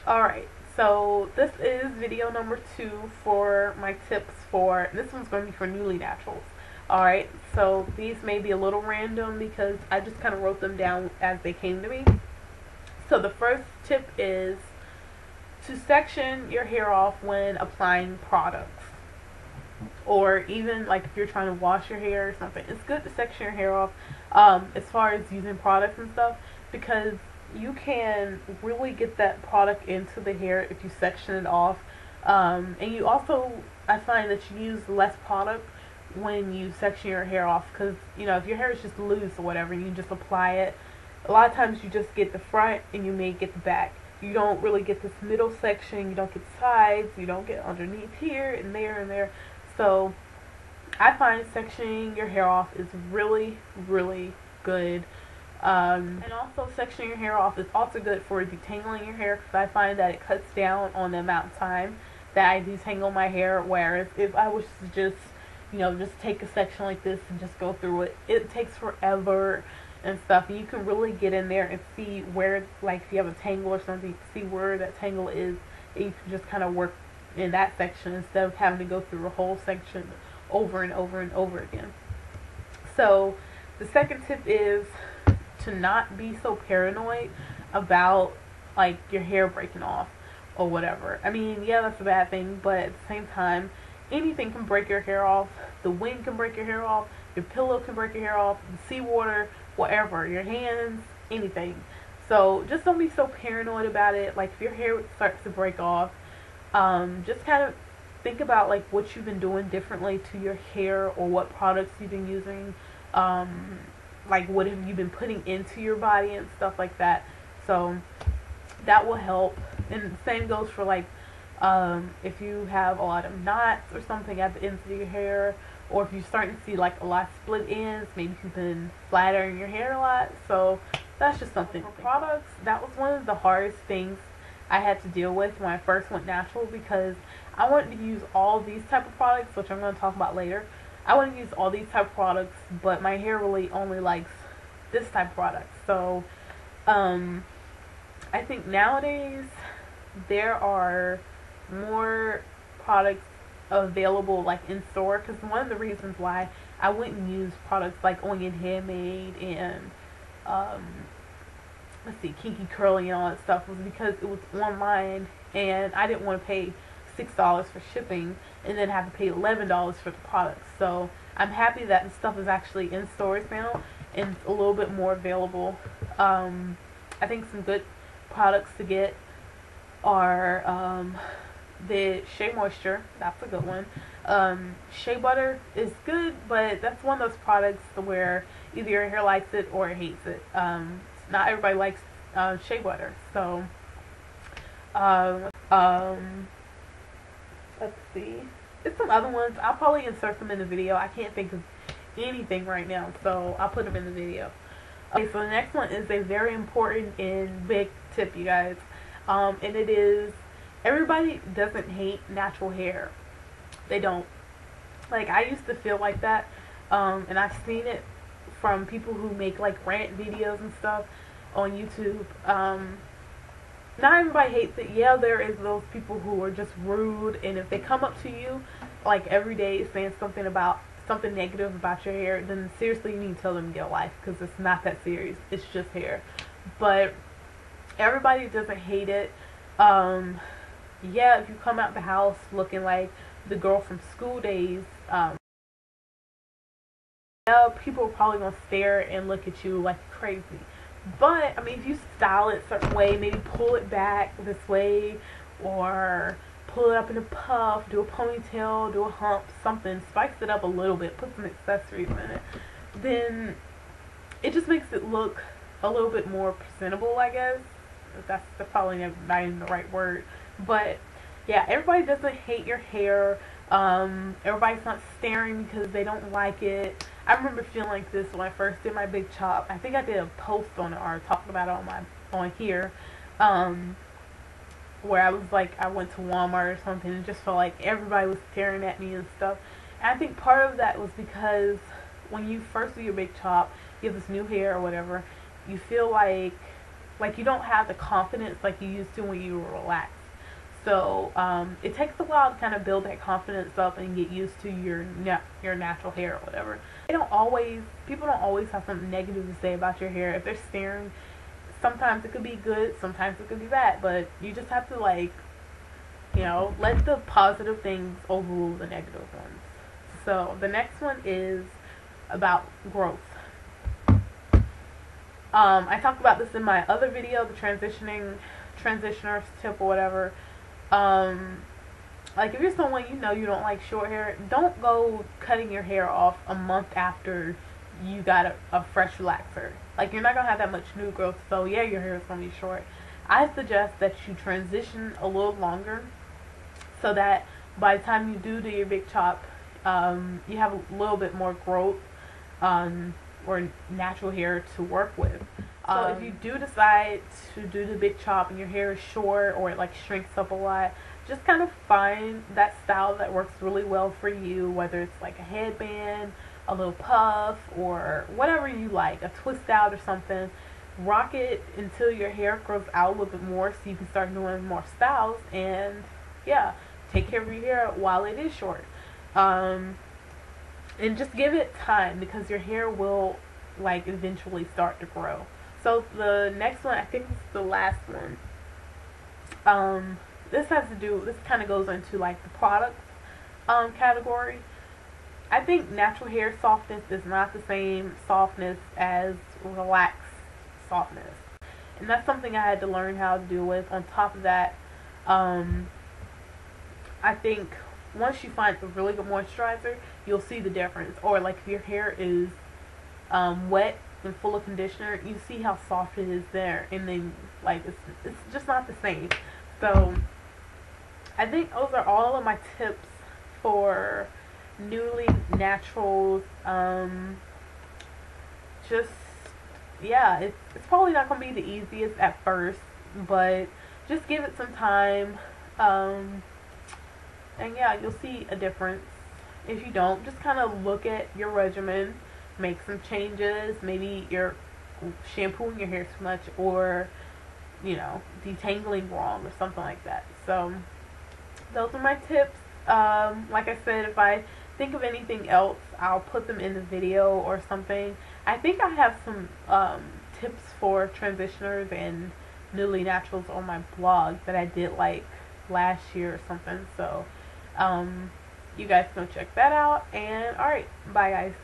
Alright, so this is video number 2 for my tips for, this one's going to be for newly naturals. Alright, so these may be a little random because I just kind of wrote them down as they came to me. So the first tip is to section your hair off when applying products. Or even like if you're trying to wash your hair or something, it's good to section your hair off as far as using products and stuff, because you can really get that product into the hair if you section it off. And you also, I find that you use less product when you section your hair off, because if your hair is just loose or whatever, you just apply it. A lot of times you just get the front and you may get the back. You don't really get this middle section, you don't get sides, you don't get underneath here and there and there. So I find sectioning your hair off is really, really good. And also sectioning your hair off is also good for detangling your hair, because I find that it cuts down on the amount of time that I detangle my hair, whereas if I was to just take a section like this and just go through it, it takes forever and stuff. And you can really get in there and see where, like if you have a tangle or something, you can see where that tangle is, and you can just kind of work in that section instead of having to go through a whole section over and over and over again. So the second tip is to not be so paranoid about like your hair breaking off or whatever. I mean, yeah, that's a bad thing, but at the same time, anything can break your hair off. The wind can break your hair off, your pillow can break your hair off, the seawater, whatever, your hands, anything. So just don't be so paranoid about it. Like if your hair starts to break off, just kind of think about like what you've been doing differently to your hair, or what products you've been using, like what have you been putting into your body and stuff like that. So that will help. And the same goes for like if you have a lot of knots or something at the ends of your hair, or if you're starting to see like a lot of split ends, maybe you've been flattering your hair a lot. So that's just something. For products, that was one of the hardest things I had to deal with when I first went natural, because I wanted to use all these type of products, which I'm going to talk about later. I want to use all these type of products, but my hair really only likes this type of product. So I think nowadays there are more products available like in store, because one of the reasons why I wouldn't use products like Onion Handmade and let's see, Kinky Curly and all that stuff was because it was online, and I didn't want to pay $6 for shipping and then have to pay $11 for the products. So I'm happy that the stuff is actually in stores now and it's a little bit more available. I think some good products to get are the Shea Moisture. That's a good one. Shea Butter is good, but that's one of those products where either your hair likes it or it hates it. Not everybody likes shea butter. So let's see, there's some other ones. I'll probably insert them in the video. I can't think of anything right now, so I'll put them in the video. Okay, so the next one is a very important and big tip, you guys, and it is, everybody doesn't hate natural hair. They don't. Like, I used to feel like that, and I've seen it from people who make like rant videos and stuff on YouTube. Not everybody hates it. Yeah, there is those people who are just rude, and if they come up to you like every day saying something negative about your hair, then seriously you need to tell them to get a life, because it's not that serious. It's just hair. But everybody doesn't hate it. Yeah, if you come out the house looking like the girl from School Days, yeah, people are probably gonna stare and look at you like crazy. But I mean, if you style it a certain way, maybe pull it back this way, or pull it up in a puff, do a ponytail, do a hump, something, spice it up a little bit, put some accessories in it, then it just makes it look a little bit more presentable, I guess. That's probably not even the right word. But yeah, everybody doesn't hate your hair. Everybody's not staring because they don't like it. I remember feeling like this when I first did my big chop. I think I did a post on it, or talked about it on here, where I was like, I went to Walmart or something and just felt like everybody was staring at me and stuff. And I think part of that was because when you first do your big chop, you have this new hair or whatever, you feel like like you don't have the confidence like you used to when you were relaxed. So it takes a while to kind of build that confidence up and get used to your natural hair or whatever. People don't always have something negative to say about your hair. If they're staring, sometimes it could be good, sometimes it could be bad, but you just have to, like, let the positive things overrule the negative ones. So the next one is about growth. I talked about this in my other video, the transitioners tip or whatever. Like if you're someone you don't like short hair, don't go cutting your hair off a month after you got a fresh relaxer. Like you're not gonna have that much new growth, so yeah, your hair is gonna be short. I suggest that you transition a little longer, so that by the time you do your big chop, you have a little bit more growth or natural hair to work with. So if you do decide to do the big chop and your hair is short or it like shrinks up a lot, just kind of find that style that works really well for you, whether it's like a headband, a little puff, or whatever you like, a twist out or something. Rock it until your hair grows out a little bit more so you can start doing more styles, and yeah, take care of your hair while it is short. And just give it time, because your hair will like eventually start to grow. So the next one, I think this is the last one. This kind of goes into like the products category. I think natural hair softness is not the same softness as relaxed softness, and that's something I had to learn how to deal with. On top of that, I think once you find a really good moisturizer, you'll see the difference. Or like if your hair is wet and full of conditioner, you see how soft it is there, and then like it's just not the same. So I think those are all of my tips for Nuuly Naturals. Just yeah, it's probably not gonna be the easiest at first, but just give it some time. And yeah, you'll see a difference. If you don't, just kind of look at your regimen, make some changes. Maybe you're shampooing your hair too much, or detangling wrong or something like that. So those are my tips. Like I said, if I think of anything else, I'll put them in the video or something. I think I have some tips for transitioners and Nuuly Naturals on my blog that I did like last year or something. So you guys can check that out. And alright, bye guys.